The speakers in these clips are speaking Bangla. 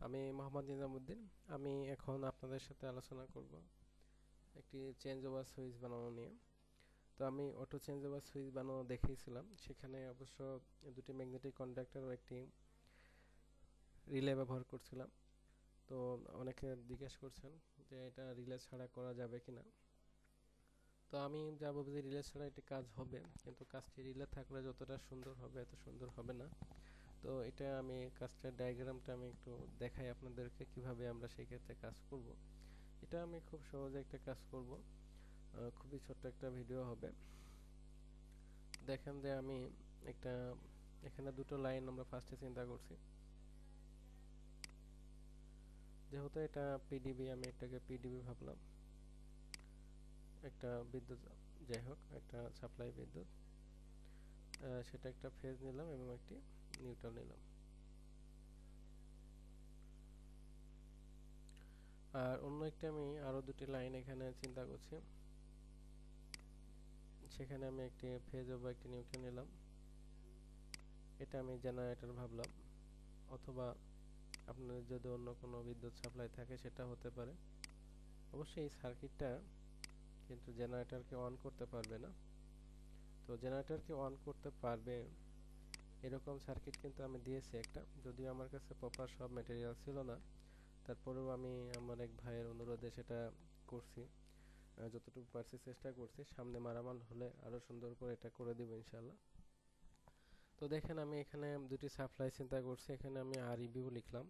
আমি মোহাম্মদ নিজামুদ্দিন। আমি এখন আপনাদের সাথে আলোচনা করব একটি চেঞ্জ ওভার সুইচ বানানো নিয়ে। তো আমি অটো চেঞ্জ ওভার সুইচ বানানো দেখিয়েছিলাম, সেখানে অবশ্য দুটি ম্যাগনেটিক কন্ডাক্টর ও একটি রিলে ব্যবহার করছিলাম। তো অনেকে জিজ্ঞেস করছেন যে এটা রিলে ছাড়া করা যাবে কিনা। তো আমি যা বলবো যে রিলে ছাড়া এটি কাজ হবে, কিন্তু কাজটি রিলে থাকলে যতটা সুন্দর হবে এত সুন্দর হবে না। তো এটা আমি কাজটার ডায়াগ্রামটা আমি একটু দেখাই আপনাদেরকে কিভাবে আমরা সেই ক্ষেত্রে কাজ করব। এটা আমি খুব সহজে একটা কাজ করব, খুবই ছোট্ট একটা ভিডিও হবে। দেখেন যে আমি একটা এখানে দুটো লাইন আমরা ফার্স্টে চিন্তা করছি। যেহেতু এটা পিডিবি, আমি এটাকে পিডিবি ভাবলাম, একটা বিদ্যুৎ, যাই হোক একটা সাপ্লাই বিদ্যুৎ, সেটা একটা ফেজ নিলাম এবং একটি নিউট্রাল নিলাম। আর অন্য একটা আমি আরো দুটি লাইন এখানে চিন্তা করছি, সেখানে আমি একটি ফেজ বা একটি নিউট্রাল নিলাম। এটা আমি জেনারেটর ভাবলাম, অথবা আপনার যদি অন্য কোনো বিদ্যুৎ সাপ্লাই থাকে সেটা হতে পারে। অবশ্যই এই সার্কিটটা কিন্তু জেনারেটরকে অন করতে পারবে না। তো জেনারেটরকে অন করতে পারবে এরকম সার্কিট কিন্তু আমি দিয়েছি একটা, যদিও আমার কাছে প্রপার সব ম্যাটেরিয়াল ছিল না, তারপরেও আমি আমার এক ভাইয়ের অনুরোধে সেটা করছি। যতটুকু পারছি চেষ্টা করছি, সামনে মারামাল হলে আরো সুন্দর করে এটা করে দিব ইনশাআল্লাহ। তো দেখেন আমি এখানে দুটি সাপ্লাই চিন্তা করছি, এখানে আমি আরইবিও লিখলাম।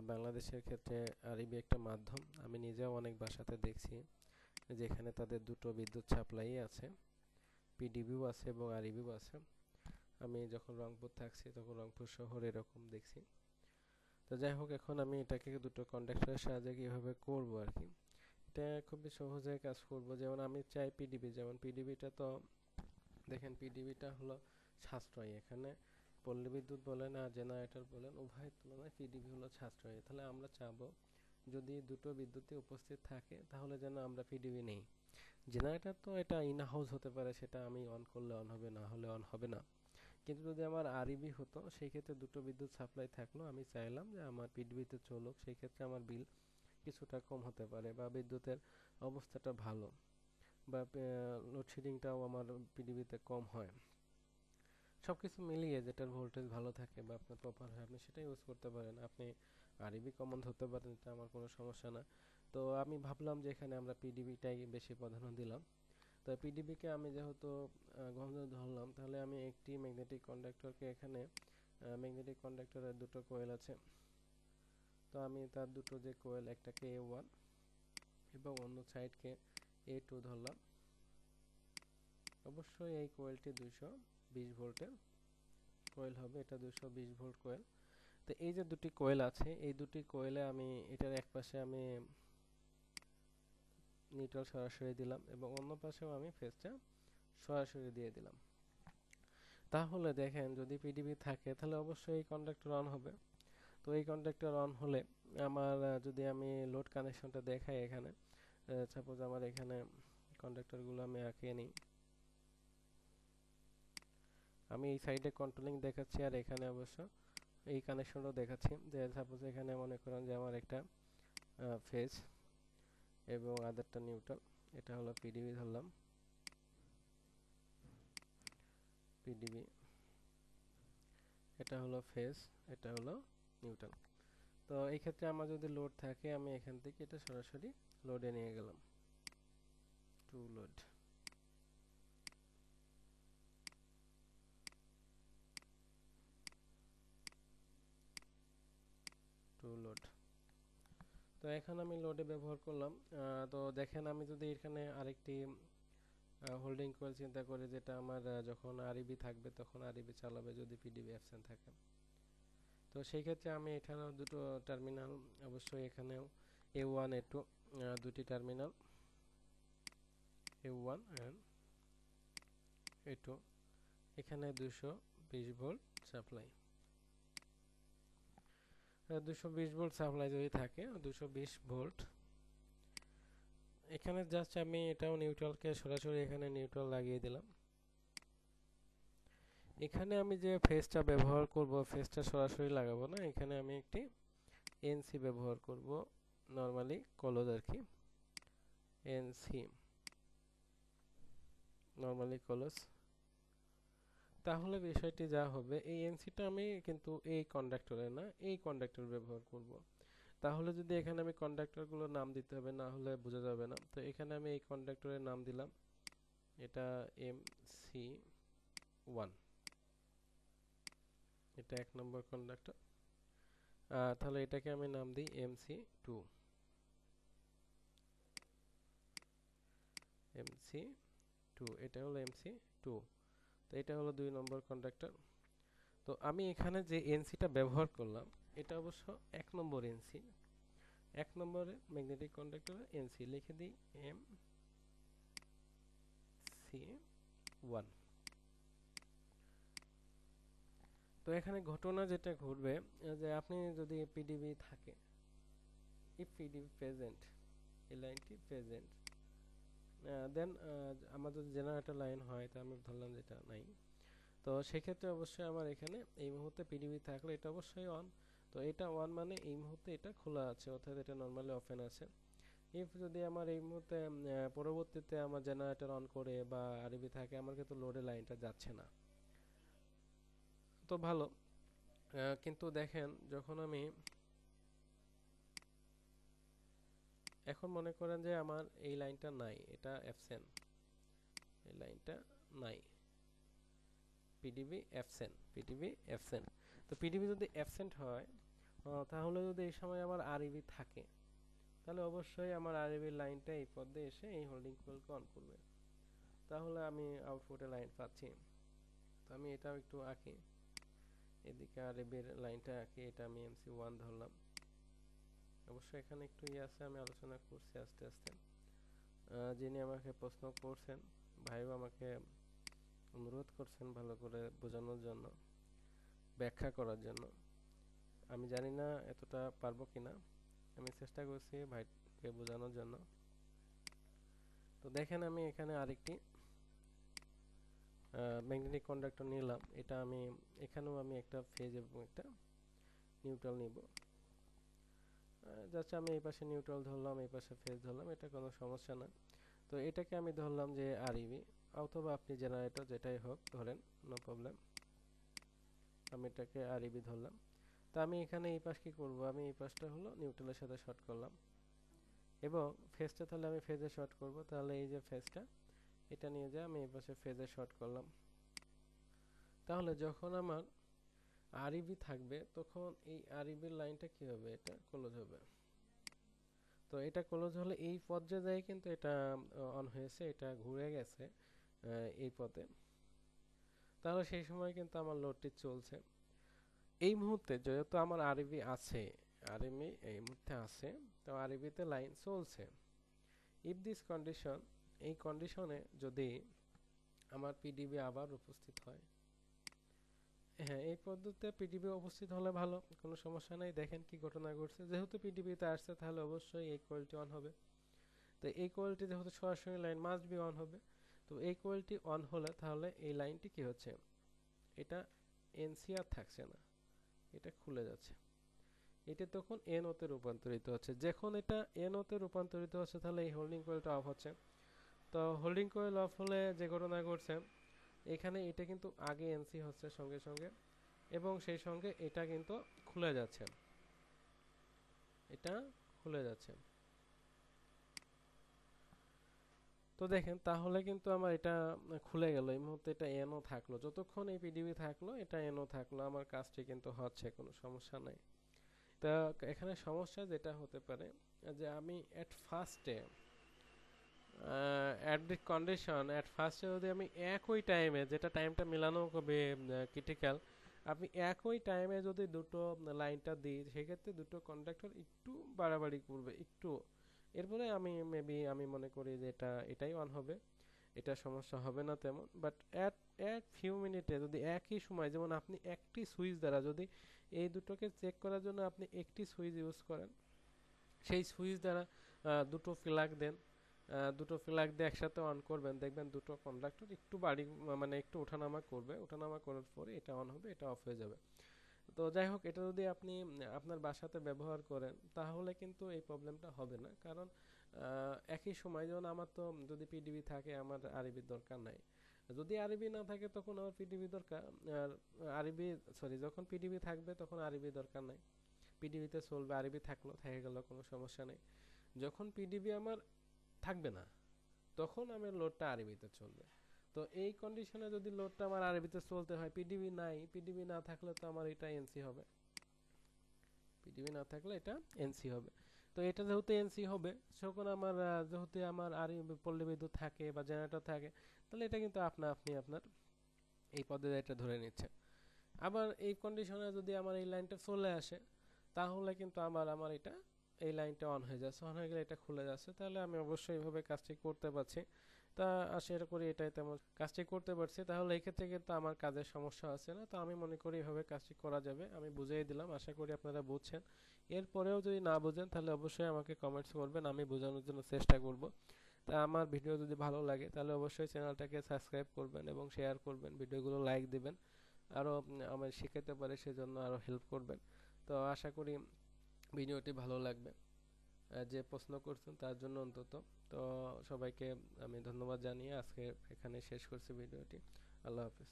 বাংলাদেশের ক্ষেত্রে আরইবি একটা মাধ্যম, আমি নিজেও অনেক বাসাতে দেখছি যেখানে তাদের দুটো বিদ্যুৎ সাপ্লাই আছে, পিডিবিও আছে এবং আরইবিও আছে। আমি যখন রংপুর থাকছি তখন রংপুর শহর এরকম দেখছি। তো যাই হোক, এখন আমি এটাকে দুটো কন্ডাক্টরের সাহায্যে কিভাবে করব আর কি, এটা খুবই সহজে কাজ করব। যেমন আমি চাই পিডিবি, যেমন পিডিবিটা তো দেখেন পিডিবিটা হলো সাশ্রয়ী। এখানে পল্লী বিদ্যুৎ বলেন আর জেনারেটর বলেন, উভয়ের তুলনায় পিডিবি হলো সাশ্রয়ী। তাহলে আমরা চাবো যদি দুটো বিদ্যুৎই উপস্থিত থাকে তাহলে যেন আমরা পিডিবি নেই। জেনারেটর তো এটা ইন হাউস হতে পারে, সেটা আমি অন করলে অন হবে, না হলে অন হবে না। কিন্তু যদি আমার আরইবি হতো, সেই ক্ষেত্রে দুটো বিদ্যুৎ সাপ্লাই থাকলো, আমি চাইলাম যে আমার পিডিবিতে চলুক, সেই ক্ষেত্রে আমার বিল কিছুটা কম হতে পারে বা বিদ্যুতের অবস্থাটা ভালো, বা লোডশেডিংটাও আমার পিডিবিতে কম হয়। সবকিছু মিলিয়ে যেটার ভোল্টেজ ভালো থাকে বা আপনার প্রপার হয়, আপনি সেটাই ইউজ করতে পারেন। আপনি আরইবি কমন ধরতে পারেন, এটা আমার কোনো সমস্যা না। তো আমি ভাবলাম যে এখানে আমরা পিডিবিটাই বেশি প্রাধান্য দিলাম। তো পিডিবিকে আমি যেহেতু গন্ধ ধরলাম, তাহলে আমি একটি ম্যাগনেটিক কন্ডাক্টরকে এখানে, ম্যাগনেটিক কন্ডাক্টরের দুটো কোয়েল আছে, তো আমি তার দুটো যে কোয়েল, একটাকে A1 এবং অন্য সাইডকে A2 ধরলাম। অবশ্যই এই কোয়েলটি 220 ভোল্টের কোয়েল হবে, এটা 220 ভোল্ট কোয়েল। তো এই যে দুটি কোয়েল আছে, এই দুটি কোয়েলে আমি এটার এক পাশে আমি নিউট্রাল সরাসরি দিলাম এবং অন্য পাশেও আমি ফেজটা সরাসরি দিয়ে দিলাম। তাহলে দেখেন যদি পিডিবি থাকে তাহলে অবশ্যই এই কন্ডাক্টর অন হবে। তো এই কন্ডাক্টর অন হলে আমার যদি আমি লোড কানেকশনটা দেখাই, এখানে সাপোজ আমার এখানে কন্ডাক্টরগুলো আমি আঁকিয়ে নিই। আমি এই সাইডে কন্ট্রোলিং দেখাচ্ছি আর এখানে অবশ্য এই কানেকশনটাও দেখাচ্ছি। যে সাপোজ এখানে মনে করেন যে আমার একটা ফেজ এবং আদারটা নিউট্রাল, এটা হলো পিডিবি ধরলাম, পিডিবি, এটা হলো ফেজ, এটা হলো নিউট্রাল। তো এই ক্ষেত্রে আমার যদি লোড থাকে, আমি এখান থেকে এটা সরাসরি লোডে নিয়ে গেলাম, টু লোড, টু লোড। তো এখন আমি লোডে ব্যবহার করলাম। তো দেখেন আমি যদি এখানে আরেকটি হোল্ডিং কয়েল চিন্তা করি, যেটা আমার যখন আরইবি থাকবে তখন আরইবি চালাবে যদি পিডিবি অ্যাবসেন্ট থাকে। তো সেই ক্ষেত্রে আমি এখানেও দুটো টার্মিনাল, অবশ্যই এখানেও A1 A2 দুটি টার্মিনাল, A1 এন্ড A2, এখানে 220 ভোল্ট সাপ্লাই। 220 ভোল্ট সাপ্লাই যদি থাকে, 220 ভোল্ট, এখানে জাস্ট আমি এটাও নিউট্রালকে সরাসরি এখানে নিউট্রাল লাগিয়ে দিলাম। এখানে আমি যে ফেজটা ব্যবহার করব, ফেজটা সরাসরি লাগাবো না, এখানে আমি একটি এনসি ব্যবহার করব, নরমালি ক্লোজ আর কি, এনসি নরমালি ক্লোজ। তাহলে বিষয়টি যা হবে, এই এনসিটা আমি কিন্তু এই কন্ডাক্টরে না, এই কন্ডাক্টর ব্যবহার করব। তাহলে যদি এখানে আমি কন্ডাক্টরগুলোর নাম দিতে হবে, না হলে বোঝা যাবে না। তো এখানে আমি এই কন্ডাক্টরের নাম দিলাম, এটা MC1, এটা 1 নম্বর কন্ডাক্টর। তাহলে এটাকে আমি নাম দিই MC2, MC2, এটা হলো MC2। তো এটা হলো 2 নম্বর কন্ডাক্টর। তো আমি এখানে যে এনসিটা ব্যবহার করলাম, এটা অবশ্য 1 নম্বর এনসি, 1 নম্বরের ম্যাগনেটিক কন্ডাক্টরে এনসি লিখে দিই MC1। তো এখানে ঘটনা যেটা ঘটবে, যে আপনি যদি পিডিবি থাকে, ইফ পিডিবি প্রেজেন্ট, এই লাইনটি প্রেজেন্ট, দেন আমার যদি জেনারেটর লাইন হয়, তা আমি ধরলাম যেটা নাই, তো সেক্ষেত্রে অবশ্যই আমার এখানে এই মুহূর্তে পিডিবি থাকলে এটা অবশ্যই অন। তো এটা অন মানে এই মুহূর্তে এটা খোলা আছে, অর্থাৎ এটা নরমালি ওপেন আছে। ইফ যদি আমার এই মুহূর্তে পরবর্তীতে আমার জেনারেটর অন করে বা আরবি থাকে, আমার কিন্তু লোডে লাইনটা যাচ্ছে না, তো ভালো। কিন্তু দেখেন, যখন আমি এখন মনে করেন যে আমার এই লাইনটা নাই, এটা অ্যাবসেন্ট, এই লাইনটা নাই, পিডিবি অ্যাবসেন্ট, পিডিবি অ্যাবসেন্ট। তো পিডিবি যদি অ্যাবসেন্ট হয়, তাহলে যদি এই সময় আমার আরইবি থাকে, তাহলে অবশ্যই আমার আরইবির লাইনটা এই পথে এসে এই হোল্ডিং কয়েলকে অন করবে, তাহলে আমি আউটপুটে লাইন পাচ্ছি। তো আমি এটাও একটু আঁকি, এদিকে আরইবির লাইনটা আঁকি, এটা আমি MC1 ধরলাম। অবশ্যই এখানে একটু আছে, আমি আলোচনা করছি আস্তে আস্তে। যিনি আমাকে প্রশ্ন করছেন, ভাইও আমাকে অনুরোধ করছেন ভালো করে বোঝানোর জন্য, ব্যাখ্যা করার জন্য। আমি জানি না এতটা পারবো কিনা, আমি চেষ্টা করছি ভাইকে বোঝানোর জন্য। তো দেখেন, আমি এখানে আরেকটি ম্যাগনেটিক কন্ডাক্টর নিলাম, এটা আমি এখানেও আমি একটা ফেজ এবং একটা নিউট্রাল নিব। জাস্ট আমি এই পাশে নিউট্রাল ধরলাম, এই পাশে ফেজ ধরলাম, এটা কোনো সমস্যা না। তো এটাকে আমি ধরলাম যে আরইবি, অথবা আপনি জেনারেটর যেটাই হোক ধরেন, নো প্রবলেম। আমি এটাকে আরইবি ধরলাম। তা আমি এখানে এই পাশ কি করব, আমি এই পাশটা হলো নিউট্রালের সাথে শর্ট করলাম, এবং ফেজটা তাহলে আমি ফেজে শর্ট করব। তাহলে এই যে ফেজটা, এটা নিয়ে যায় আমি এই পাশে ফেজে শর্ট করলাম। তাহলে যখন আমার আরইবি থাকবে, তখন এই আরইবির লাইনটা কি হবে, এটা ক্লোজ হবে। তো এটা ক্লোজ হলে এই পর্যায়ে কিন্তু এটা অন হয়েছে, এটা ঘুরে গেছে এই পথে, তাহলে সেই সময় কিন্তু আমার লোডটি চলছে। এই মুহূর্তে যেহেতু আমার আরইবি আছে, আরইবি এই মুহূর্তে আছে, তো আরইবিতে লাইন চলছে। ইফ দিস কন্ডিশন, এই কন্ডিশনে যদি আমার পিডিবি আবার উপস্থিত হয়, হ্যাঁ এই পদ্ধতিতে পিডিবি উপস্থিত হলে ভালো, কোনো সমস্যা নাই। দেখেন কি ঘটনা ঘটছে, যেহেতু পিডিবিতে আসছে তাহলে অবশ্যই এই কোয়েলটি অন হবে। তো এই কোয়েলটি যেহেতু সরাসরি লাইন, মাস্ট বি অন হবে। তো এই কোয়েলটি অন হলে তাহলে এই লাইনটি কি হচ্ছে, এটা এনসি আর থাকছে না, এটা খুলে যাচ্ছে, এটা তখন এনও তে রূপান্তরিত হচ্ছে। যখন এটা এনও তে রূপান্তরিত হচ্ছে, তাহলে এই হোল্ডিং কয়েলটা অফ হচ্ছে। তো হোল্ডিং কয়েল অফ হলে যে ঘটনা ঘটছে, এখানে এটা কিন্তু আগে এনসি হচ্ছে সঙ্গে সঙ্গে, এবং সেই সঙ্গে এটা কিন্তু খুলে যাচ্ছে, এটা খুলে যাচ্ছে। তো দেখেন, তাহলে কিন্তু আমার এটা খুলে গেল, এই মুহূর্তে এটা এনও থাকলো, যতক্ষণ এই পিডিবি থাকলো এটা এনও থাকলো, আমার কাজটি কিন্তু হচ্ছে, কোনো সমস্যা নাই। তা এখানে সমস্যা যেটা হতে পারে, যে আমি এট ফার্স্টে অ্যাট দি কন্ডিশন, এট ফার্স্টে যদি আমি একই টাইমে, যেটা টাইমটা মেলানো খুবই ক্রিটিক্যাল, আপনি একই টাইমে যদি দুটো লাইনটা দিই, সেক্ষেত্রে দুটো কন্ডাক্টর একটু বাড়াবাড়ি করবে একটু, এরপরে আমি মেবি আমি মনে করি যে এটাই অন হবে, এটা সমস্যা হবে না তেমন। বাট অ্যাট অ্যাট ফিউ মিনিটে যদি একই সময়, যেমন আপনি একটি সুইচ দ্বারা যদি এই দুটোকে চেক করার জন্য আপনি একটি সুইচ ইউজ করেন, সেই সুইচ দ্বারা দুটো ফ্ল্যাগ দেন, দুটো ফ্ল্যাগ দিয়ে একসাথে অন করবেন, দেখবেন দুটো কন্ডাক্টর একটু বাড়ি মানে একটু ওঠানামা করবে, ওঠানামা করার পরে এটা অন হবে, এটা অফ হয়ে যাবে। তো যাই হোক, এটা যদি আপনি আপনার বাসাতে ব্যবহার করেন তাহলে কিন্তু এই প্রবলেমটা হবে না। কারণ একই সময় যেমন আমার তো যদি পিডিবি থাকে আমার আরবির দরকার নাই, যদি আরবি না থাকে তখন আমার পিডিবি দরকার। আর আরবি সরি, যখন পিডিবি থাকবে তখন আরবি দরকার নাই, পিডিবিতে চলবে, আরবি থাকলো থেকে গেল, কোনো সমস্যা নেই। যখন পিডিবি আমার থাকবে না তখন আমার লোডটা আরবিতে চলবে। তো এই কন্ডিশনে যদি লোডটা আমার আরবিতে চলতে হয়, পিডিবি নাই, পিডিবি না থাকলে তো আমার এটা এনসি হবে, পিডিবি না থাকলে এটা এনসি হবে। তো এটা যেহেতু এনসি হবে, তখন আমার যেহেতু আমার আরবি পল্লী বিদ্যুৎ থাকে বা জেনারেটর থাকে, তাহলে এটা কিন্তু আপনি আপনার এই পদ্ধতি এটা ধরে নিচ্ছে। আবার এই কন্ডিশনে যদি আমার এই লাইনটা চলে আসে তাহলে কিন্তু আমার এটা এই লাইনটা অন হয়ে যাচ্ছে, অন হয়ে গেলে এটা খুলে যাচ্ছে, তাহলে আমি অবশ্যই এইভাবে কাজটি করতে পারছি। তা আশা করি এটাই তেমন কাজটি করতে পারছি, তাহলে এই ক্ষেত্রে কিন্তু আমার কাজের সমস্যা আছে না। তো আমি মনে করি এভাবে কাজটি করা যাবে, আমি বুঝিয়ে দিলাম, আশা করি আপনারা বুঝছেন। এরপরেও যদি না বুঝেন তাহলে অবশ্যই আমাকে কমেন্টস করবেন, আমি বোঝানোর জন্য চেষ্টা করব। তা আমার ভিডিও যদি ভালো লাগে তাহলে অবশ্যই চ্যানেলটাকে সাবস্ক্রাইব করবেন এবং শেয়ার করবেন, ভিডিওগুলো লাইক দিবেন, আরও আমার শিখাতে পারে সেজন্য আরও হেল্প করবেন। তো আশা করি ভিডিওটি ভালো লাগবে, যে প্রশ্ন করছেন তার জন্য অন্তত। তো সবাইকে আমি ধন্যবাদ জানিয়ে আজকে এখানে শেষ করছি ভিডিওটি। আল্লাহ হাফেজ।